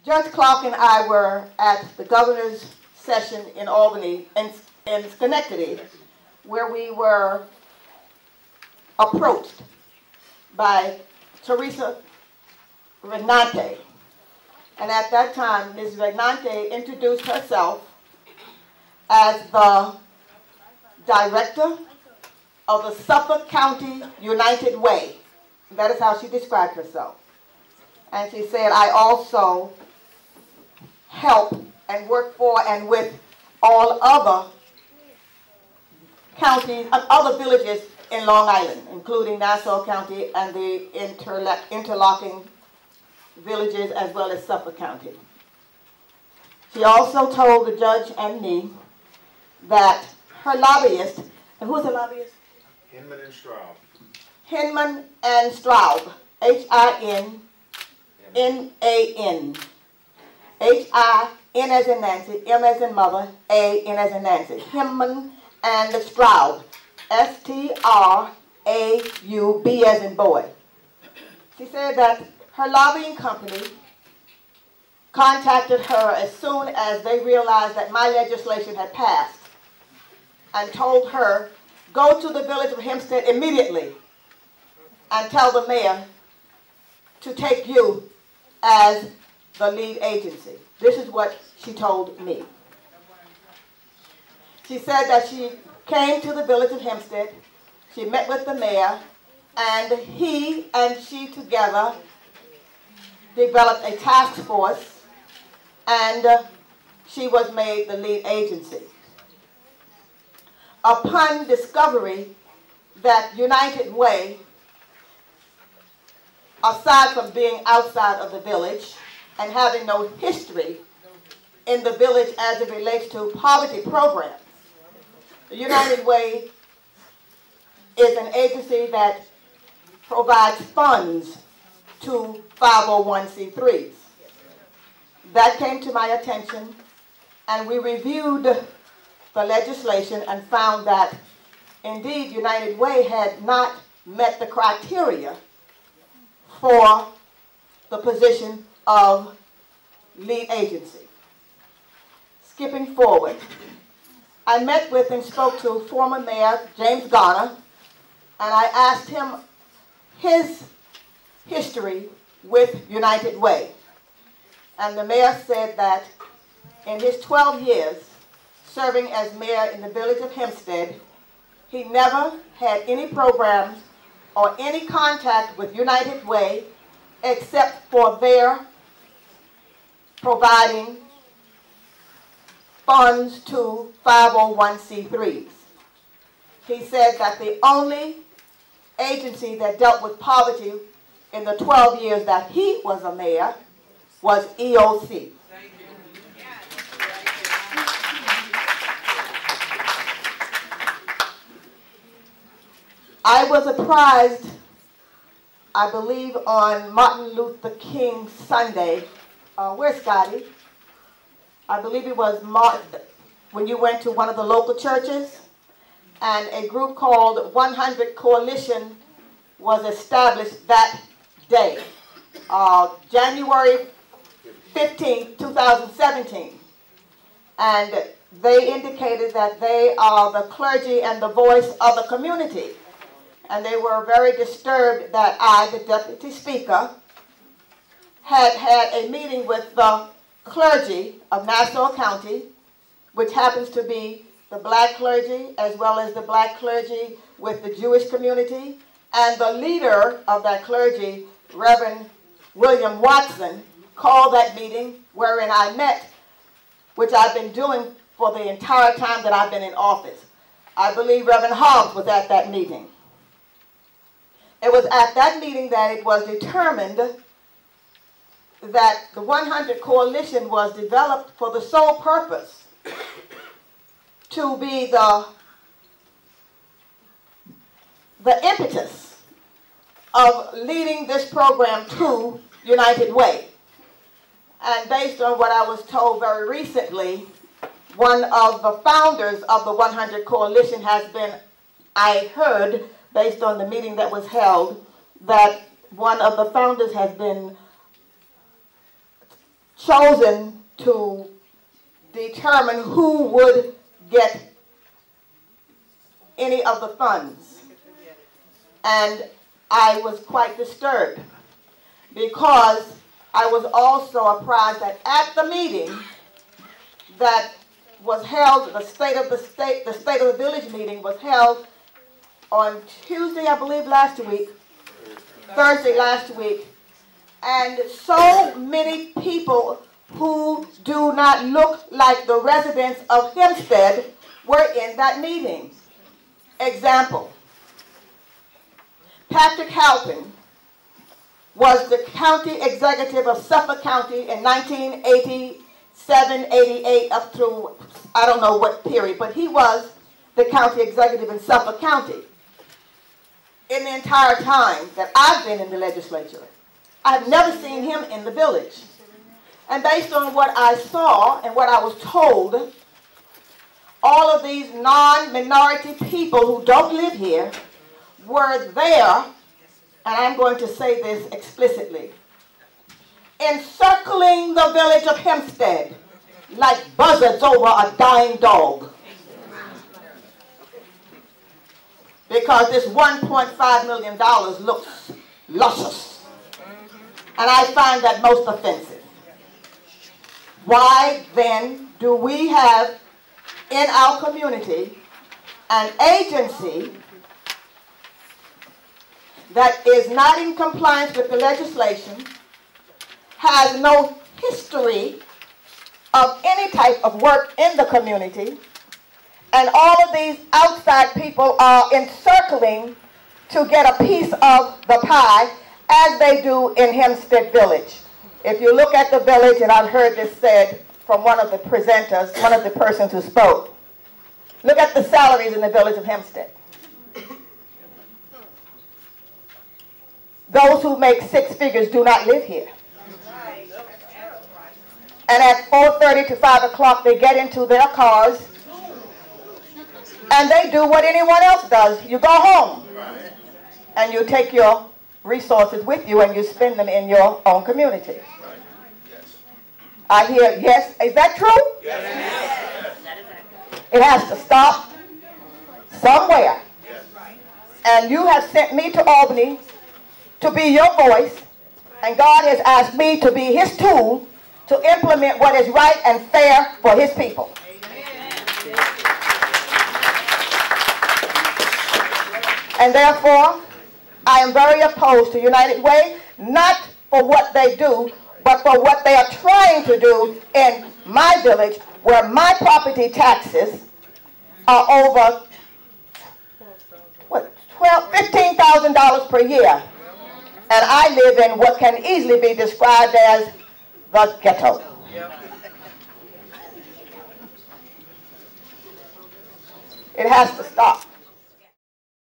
Judge Clark and I were at the governor's session in Albany, in Schenectady, where we were approached by Teresa Regnante. And at that time, Ms. Regnante introduced herself as the director of the Suffolk County United Way. That is how she described herself. And she said, I also help and work for and with all other counties, other villages in Long Island, including Nassau County and the interlocking villages as well as Suffolk County. She also told the judge and me that her lobbyist, and who's the lobbyist? Hinman and Straub. Hinman and Straub, H-I-N-M-A-N. H-I-N as in Nancy, M as in mother, A-N as in Nancy. Hinman and Straub, S-T-R-A-U-B as in boy. She said that her lobbying company contacted her as soon as they realized that my legislation had passed and told her, go to the village of Hempstead immediately and tell the mayor to take you as the lead agency. This is what she told me. She said that she came to the village of Hempstead, she met with the mayor, and he and she together developed a task force, and she was made the lead agency. Upon discovery that United Way, aside from being outside of the village and having no history in the village as it relates to poverty programs, the United Way is an agency that provides funds to 501c3s. That came to my attention, and we reviewed the legislation and found that indeed United Way had not met the criteria for the position of lead agency. Skipping forward, I met with and spoke to former Mayor James Garner, and I asked him his history with United Way. And the mayor said that in his 12 years serving as mayor in the village of Hempstead, he never had any programs or any contact with United Way except for their providing funds to 501c3s. He said that the only agency that dealt with poverty in the 12 years that he was a mayor was EOC. I was apprised, I believe on Martin Luther King Sunday, where's Scotty? I believe it was when you went to one of the local churches, and a group called 100 Coalition was established that day, January 15, 2017. And they indicated that they are the clergy and the voice of the community. And they were very disturbed that I, the Deputy Speaker, had had a meeting with the clergy of Nassau County, which happens to be the black clergy as well as the black clergy with the Jewish community, and the leader of that clergy, Reverend William Watson, called that meeting wherein I met, which I've been doing for the entire time that I've been in office. I believe Reverend Hobbs was at that meeting. It was at that meeting that it was determined that the 100 Coalition was developed for the sole purpose to be the impetus of leading this program to United Way. And based on what I was told very recently, one of the founders of the 100 Coalition has been, I heard, based on the meeting that was held, that one of the founders has been chosen to determine who would get any of the funds. And I was quite disturbed because I was also apprised that at the meeting that was held, the state of the village meeting was held on Tuesday, I believe, Thursday last week, and so many people who do not look like the residents of Hempstead were in that meeting. Example, Patrick Halpin was the county executive of Suffolk County in 1987, 88, up through, I don't know what period, but he was the county executive in Suffolk County. In the entire time that I've been in the legislature, I've never seen him in the village. And based on what I saw and what I was told, all of these non-minority people who don't live here were there, and I'm going to say this explicitly, encircling the village of Hempstead like buzzards over a dying dog. Because this $1.5 million looks luscious. And I find that most offensive. Why then do we have in our community an agency that is not in compliance with the legislation, has no history of any type of work in the community, and all of these outside people are encircling to get a piece of the pie, as they do in Hempstead Village? If you look at the village, and I've heard this said from one of the presenters, one of the persons who spoke, look at the salaries in the village of Hempstead. Those who make six figures do not live here. And at 4:30 to 5 o'clock, they get into their cars and they do what anyone else does. You go home and you take your resources with you and you spend them in your own community. I hear, yes, is that true? Yes. It has to stop somewhere. And you have sent me to Albany to be your voice, and God has asked me to be his tool to implement what is right and fair for his people. And therefore, I am very opposed to United Way, not for what they do, but for what they are trying to do in my village, where my property taxes are over $15,000 per year. And I live in what can easily be described as the ghetto. It has to stop.